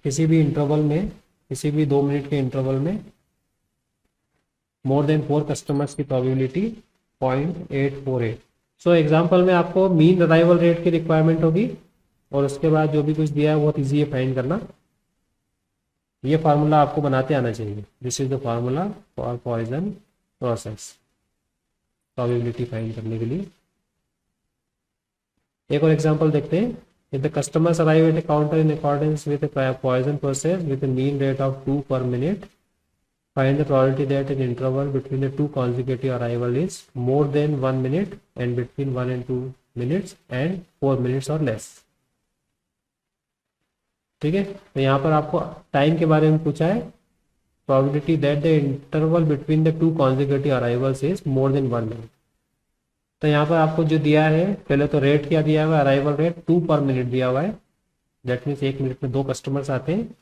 किसी भी इंटरवल में, किसी भी 2 मिनट के इंटरवल में मोर देन 4 कस्टमर्स की प्रोबेबिलिटी 0.848। सो एग्जांपल में आपको मीन अराइवल रेट की रिक्वायरमेंट होगी और उसके बाद जो भी कुछ दिया है बहुत ईजी है फाइंड करना। ये फार्मूला आपको बनाते आना चाहिए। This is the formula for Poisson process, probability find करने के लिए। एक और एग्जांपल देखते हैं। If the customers arrive at a counter in accordance with Poisson process with a mean rate of 2 per minute, find the probability that an interval between the 2 consecutive arrival is more than 1 minute and between 1 and 2 minutes and 4 minutes or less। ठीक है, तो यहाँ पर आपको time के बारे में पूछा है, probability that the interval between the 2 consecutive arrivals is more than 1 minute। तो यहाँ पर आपको जो दिया है, पहले तो रेट क्या दिया हुआ है, अराइवल रेट 2 पर मिनट दिया हुआ है, दैट मीन्स 1 मिनट में 2 कस्टमर्स आते हैं।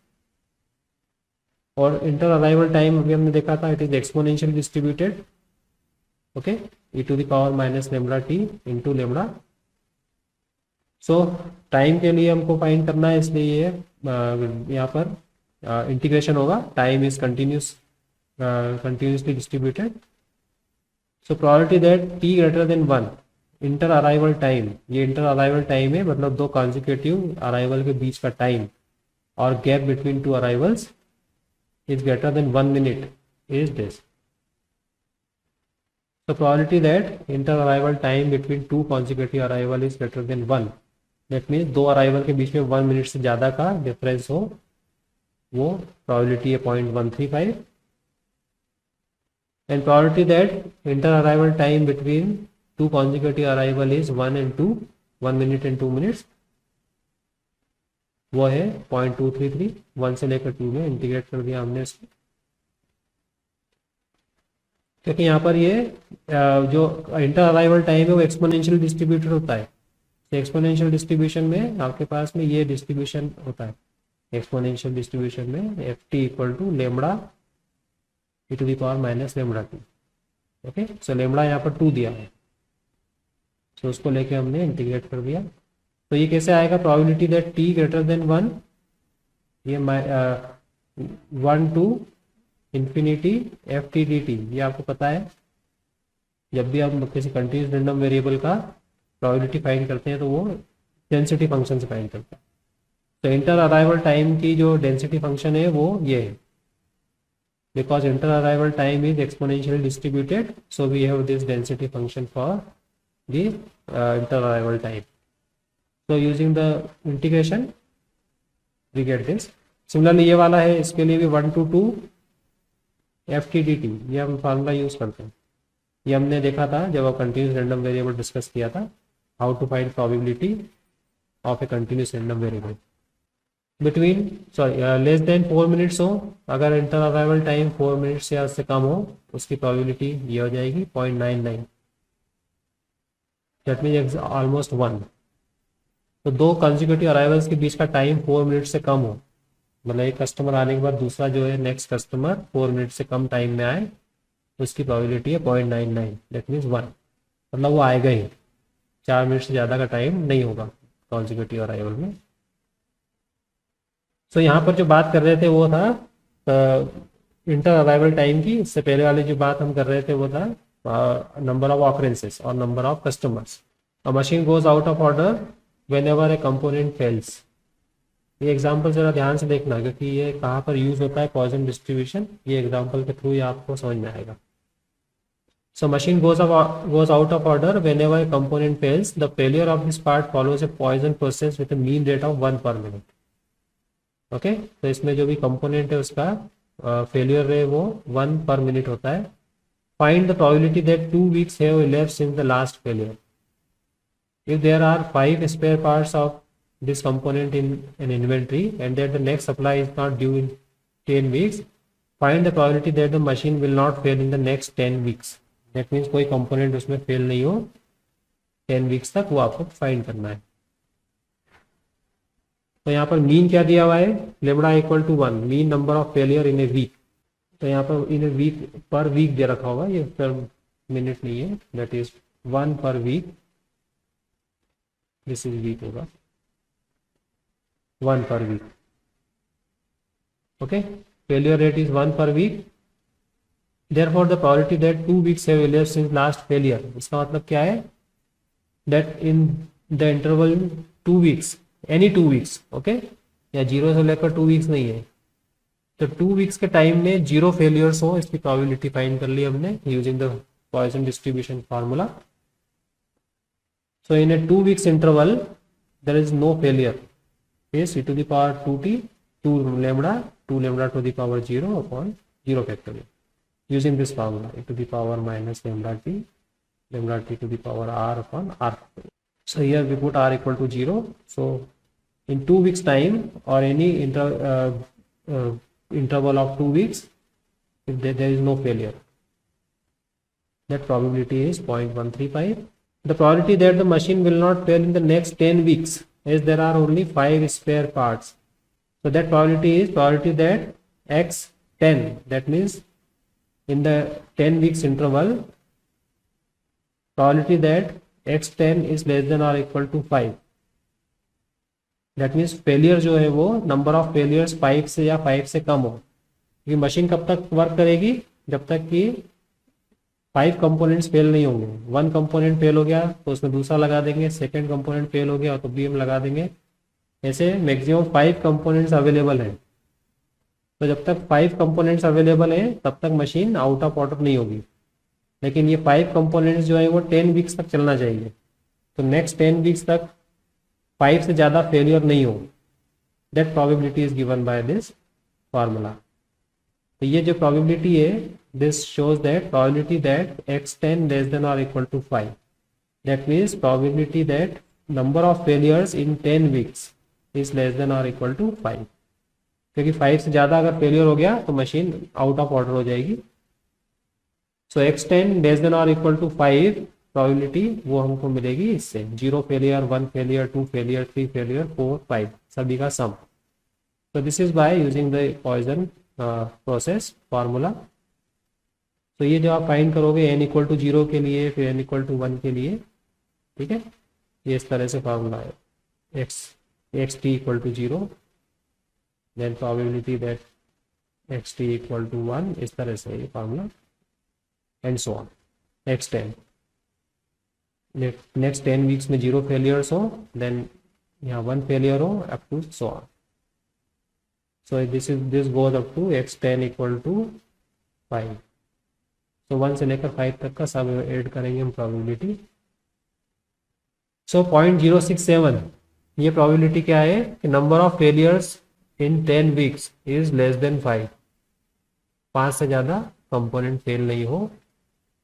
और इंटर अराइवल टाइम अभी हमने देखा था, it is exponential distributed, okay, e to the power minus lambda t into lambda. So time के लिए हमको फाइंड करना है, इसलिए ये यहाँ पर इंटीग्रेशन होगा। Time is continuously distributed. So probability that t greater than 1 inter arrival time, ये इंटर अराइवल टाइम है, मतलब 2 कॉन्जिक्यूटिव अराइवल के बीच का टाइम और gap between 2 arrivals is greater than 1 minute is this। So probability that inter-arrival time between 2 consecutive arrival is greater than 1, that means 2 arrival के बीच में 1 minute से ज़्यादा का डिफरेंस हो, वो probability है 0.135। and probability that inter-arrival time between 2 consecutive arrival is 1 and 2, 1 minute and 2 minutes, वो है 0.233। 1 से लेकर 2 में इंटीग्रेट कर दिया हमने इसको, क्योंकि यहाँ पर ये जो इंटर अराइवल टाइम है वो एक्सपोनेंशियल डिस्ट्रीब्यूटेड होता है। तो एक्सपोनेंशियल डिस्ट्रीब्यूशन में आपके पास में ये डिस्ट्रीब्यूशन होता है, एक्सपोनेंशियल डिस्ट्रीब्यूशन में f t equal to lambda e to the power minus lambda t. Okay, so lambda यहाँ पर 2 दिया है, तो उसको लेके हमने इंटीग्रेट कर दिया। तो ये कैसे आएगा, probability that t greater than 1, ये 1 to infinity F T D T, ये आपको पता है। जब भी हम किसी कंटिन्यूस रैंडम वेरिएबल का प्रोबेबिलिटी फाइंड करते हैं तो वो डेंसिटी फंक्शन से फाइंड करते हैं। तो इंटर अराइवल टाइम की जो डेंसिटी फंक्शन है वो ये है, because inter arrival time is exponentially distributed, so we have this density function for the inter arrival time. So using the integration we get this। Similarly ये वाला है, इसके लिए भी 1 to 2 FTDT, ये हम फार्मूला यूज करते हैं। ये हमने देखा था जब हम कंटिन्यूस रैंडम वेरिएबल डिस्कस किया था, how to find probability of a continuous random variable between less than 4 minutes हो। अगर इंटर अराइवल टाइम 4 मिनट्स या उससे कम हो, उसकी प्रोबेबिलिटी ये हो जाएगी 0.99, दैट मीन्स ऑलमोस्ट 1। तो 2 कंसेक्यूटिव अराइवल्स के बीच का टाइम 4 मिनट से कम हो, मतलब एक कस्टमर आने के बाद दूसरा जो है नेक्स्ट कस्टमर 4 मिनट से कम टाइम में आए, उसकी प्रोबेबिलिटी है 0.99, दैट मीन्स 1, मतलब वो आएगा ही, 4 मिनट से ज़्यादा का टाइम नहीं होगा कंसेक्यूटिव अराइवल में। सो यहाँ पर जो बात कर रहे थे वो था इंटर अराइवल टाइम की। इससे पहले वाली जो बात हम कर रहे थे वो था नंबर ऑफ ऑकरेंसेस और number of customers. A machine goes out of order whenever a component fails। ये एग्जांपल जरा ध्यान से देखना क्योंकि ये कहाँ पर यूज होता है पॉइजन डिस्ट्रीब्यूशन, ये एग्जांपल के थ्रू ये आपको समझ में आएगा। So machine goes out of order whenever a component fails. The failure of this part follows a Poisson process with a mean rate of 1 per minute। Okay तो इसमें जो भी कंपोनेंट है उसका फेलियर है वो 1 पर मिनट होता है। Find the probability that 2 weeks have elapsed since the last failure। If there are 5 spare parts of this component in an inventory and that the next supply is not due in 10 weeks, find the probability that the machine will not fail in the next 10 weeks। That means कोई component उसमें fail नहीं हो 10 weeks तक, वो आपको find करना है। तो यहाँ पर मीन क्या दिया हुआ है, lambda equal to 1, mean number of failure in a week. तो यहाँ पर इन ए वीक पर वीक दे रखा होगा, ये पर मिनट नहीं है, that is 1 per week, this is weak होगा 1 per week. Okay failure rate is 1 per week. Therefore the probability that 2 weeks have elapsed since last failure, इसका मतलब क्या है, that in the interval 2 weeks, any 2 weeks, okay या 0 से लेकर 2 weeks नहीं है, तो 2 weeks के टाइम में 0 फेलियर्स हो, इसकी प्रोबेबिलिटी फाइंड कर ली हमने using the Poisson distribution formula. So in a 2 weeks interval there is no failure, is e to the power 2t 2 lambda to the power 0 upon 0 factorial using this formula, e to the power minus lambda t to the power r upon r। So here we put r equal to 0। So in 2 weeks time or any interval of 2 weeks, if there is no failure, that probability is 0.135। The probability that the machine will not fail in the next 10 weeks as there are only 5 spare parts, so that probability is probability that x10, that means in the 10 weeks interval, probability that x10 is less than or equal to 5। that means failure जो है वो number of failures 5 से या 5 से कम हो। ये machine कब तक वर्क करेगी, जब तक कि 5 कंपोनेंट्स फेल नहीं होंगे। 1 कंपोनेंट फेल हो गया तो उसमें दूसरा लगा देंगे, सेकेंड कंपोनेंट फेल हो गया तो भी हम लगा देंगे, ऐसे मैक्सिमम 5 कंपोनेंट्स अवेलेबल हैं। तो जब तक 5 कंपोनेंट्स अवेलेबल हैं तब तक मशीन आउट ऑफ ऑर्डर नहीं होगी, लेकिन ये 5 कंपोनेंट्स जो है वो 10 वीक्स तक चलना चाहिए। तो नेक्स्ट 10 वीक्स तक 5 से ज़्यादा फेलियर नहीं हो, that probability is given by this formula. तो ये जो प्रोबेबिलिटी है, this shows that probability that x10 less than और equal to 5, that means probability that number of failures in 10 weeks is less than और equal to 5, क्योंकि 5 से ज़्यादा अगर फेलियर हो गया तो मशीन आउट ऑफ ऑर्डर हो जाएगी। सो x10 लेस देन और इक्वल टू 5 प्रोबेबिलिटी वो हमको मिलेगी इससे, 0 फेलियर, 1 फेलियर, 2 फेलियर, 3 फेलियर, 4, 5 सभी का सम। तो this is by using the Poisson process formula. तो ये जो आप फाइंड करोगे n इक्वल टू 0 के लिए, फिर n इक्वल टू 1 के लिए, ठीक है, ये इस तरह से फार्मूला है, xt equal to 0, then probability that xt equal to 1, इस तरह से ये formula, and so on. x10 next 10 weeks में 0 फेलियर्स हो, देन यहाँ 1 फेलियर हो, up to so on. So this goes up to x10 equal to 5। तो 1 से लेकर 5 तक का सब ऐड करेंगे हम प्रोबेबिलिटी। सो 0.067 ये प्रोबेबिलिटी क्या है कि number of failures in 10 weeks is less then 5, 5 से ज़्यादा कंपोनेंट फेल नहीं हो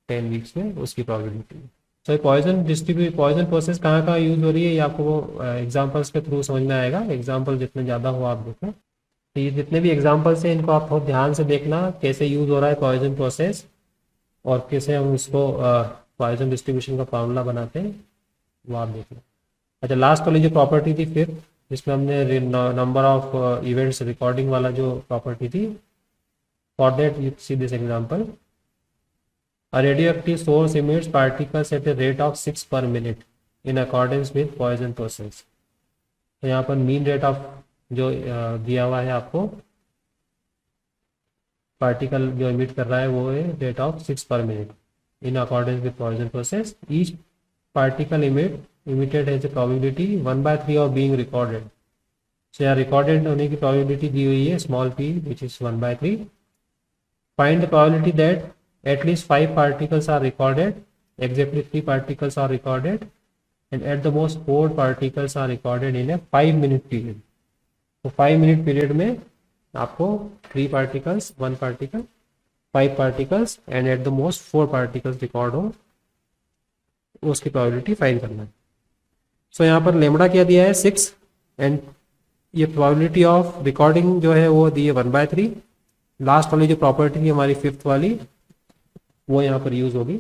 10 वीक्स में, उसकी प्रोबेबिलिटी। तो पॉइसन प्रोसेस कहाँ यूज हो रही है ये आपको वो एग्जांपल्स के थ्रू समझ में आएगा। एग्जांपल जितने ज़्यादा हो आप देखो, तो ये जितने भी एग्जांपल्स हैं इनको आप बहुत ध्यान से देखना, कैसे यूज हो रहा है पॉइसन प्रोसेस और कैसे हम इसको पॉइसन डिस्ट्रीब्यूशन का फार्मूला बनाते हैं, वो आप देखना। अच्छा, लास्ट वाली जो प्रॉपर्टी थी फिर, जिसमें हमने नंबर ऑफ इवेंट्स रिकॉर्डिंग वाला जो प्रॉपर्टी थी, for that you see this example, a radioactive source emits particles at a rate of 6 per minute in accordance with Poisson process। तो यहाँ पर मीन रेट ऑफ जो दिया हुआ है आपको, पार्टिकल जो इमिट कर रहा है वो है rate of 6 per minute in accordance with Poisson process. Each particle emit emitted has a probability 1/3 of being recorded. So यहाँ रिकॉर्डेड होने की प्रोबेबिलिटी दी हुई है small p which is 1/3। Find the probability that at least 5 particles are recorded, exactly 3 particles are recorded, and at the most 4 particles are recorded in a 5-minute period. तो 5-minute period में आपको 3 particles, 1 particle, 5 particles and at the most 4 particles record हो, उसकी probability find करना है। सो यहाँ पर lambda क्या दिया है 6 एंड ये probability ऑफ रिकॉर्डिंग जो है वो दी है 1/3। लास्ट वाली जो प्रॉपर्टी थी हमारी 5th वाली वो यहाँ पर यूज होगी।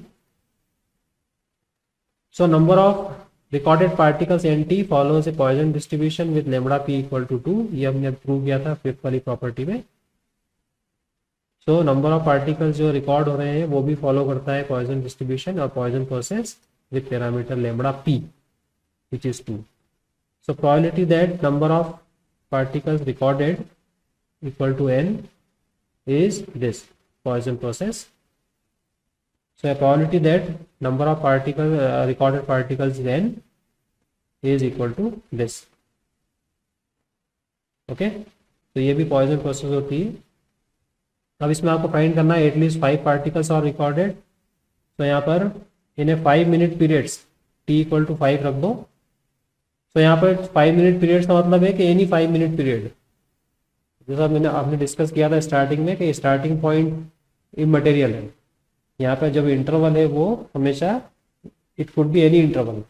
So number of recorded particles nt follows a Poisson distribution with lambda p equal to 2। ये हमने प्रूव किया था 5th वाली प्रॉपर्टी में। सो नंबर ऑफ पार्टिकल्स जो रिकॉर्ड हो रहे हैं वो भी फॉलो करता है पॉइसन डिस्ट्रीब्यूशन और Poisson process with parameter lambda p which is 2. So probability that number of particles recorded equal to n is this Poisson process. So a probability that number of particles recorded particles in n is equal to this. Okay, तो ये भी Poisson process होती है। अब इसमें आपको find करना है एटलीस्ट 5 particles are recorded। तो यहाँ पर in a 5-minute periods t equal to 5 रख दो। तो यहाँ पर 5-minute periods का मतलब है कि एनी 5-minute period, जैसा मैंने आपने डिस्कस किया था स्टार्टिंग में कि स्टार्टिंग पॉइंट इमटेरियल है। यहाँ पर जब इंटरवल है वो हमेशा it could be any interval.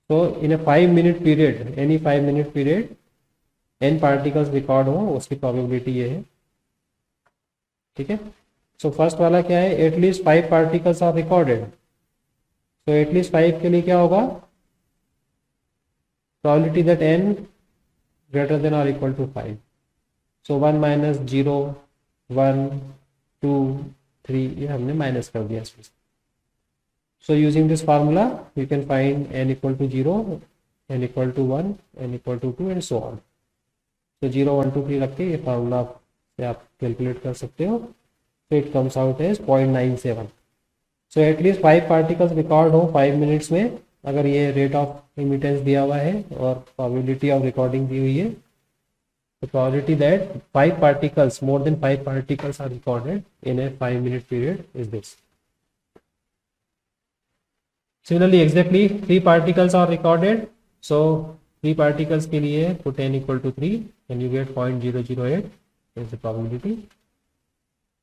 तो इन a 5-minute period, any 5-minute period n particles record हो, उसकी प्रोबेबिलिटी ये है। ठीक है, सो फर्स्ट वाला क्या है, एटलीस्ट 5 पार्टिकल्स आर रिकॉर्डेड। तो एटलीस्ट 5 के लिए क्या होगा, probability that n greater than और इक्वल टू 5। सो 1 माइनस 0 1 2 3 ये हमने माइनस कर दिया इसमें। So using this formula you can find n equal to 0, n equal to 1, n equal to 2 and so on. तो 0 1 2 3 रख के ये फार्मूला से आप कैलकुलेट कर सकते हो। तो it comes out as 0.97। So at least 5 particles record हो 5 मिनट्स में, अगर ये रेट ऑफ इमिटेंस दिया हुआ है और प्रोबेबिलिटी ऑफ रिकॉर्डिंग दी हुई है। The probability that 5 particles, more than 5 particles are recorded in a 5-minute period is this. Similarly, exactly 3 particles are recorded. So 3 particles के लिए put n equal to 3 and you get 0.008 is the probability.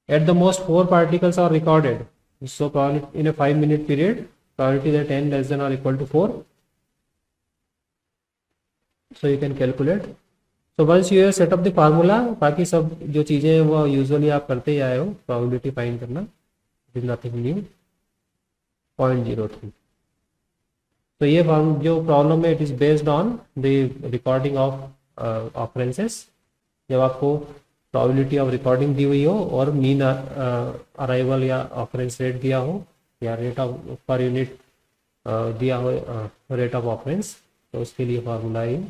At the most 4 particles are recorded. So probably in a 5-minute period, probability that n less than or equal to 4. So you can calculate. तो once you set up the formula, बाकी सब जो चीज़ें हैं वो usually आप करते ही आए हो, प्रोबेबिलिटी फाइंड करना, इट इज नथिंग न्यू। 0.03। तो ये जो प्रॉब्लम है it is based on the recording of occurrences. जब आपको प्रोबेबिलिटी ऑफ रिकॉर्डिंग दी हुई हो और मीन अराइवल या ऑकरेंस रेट दिया हो या रेट ऑफ पर यूनिट दिया हो रेट ऑफ ऑकरेंस, तो उसके लिए फार्मूला है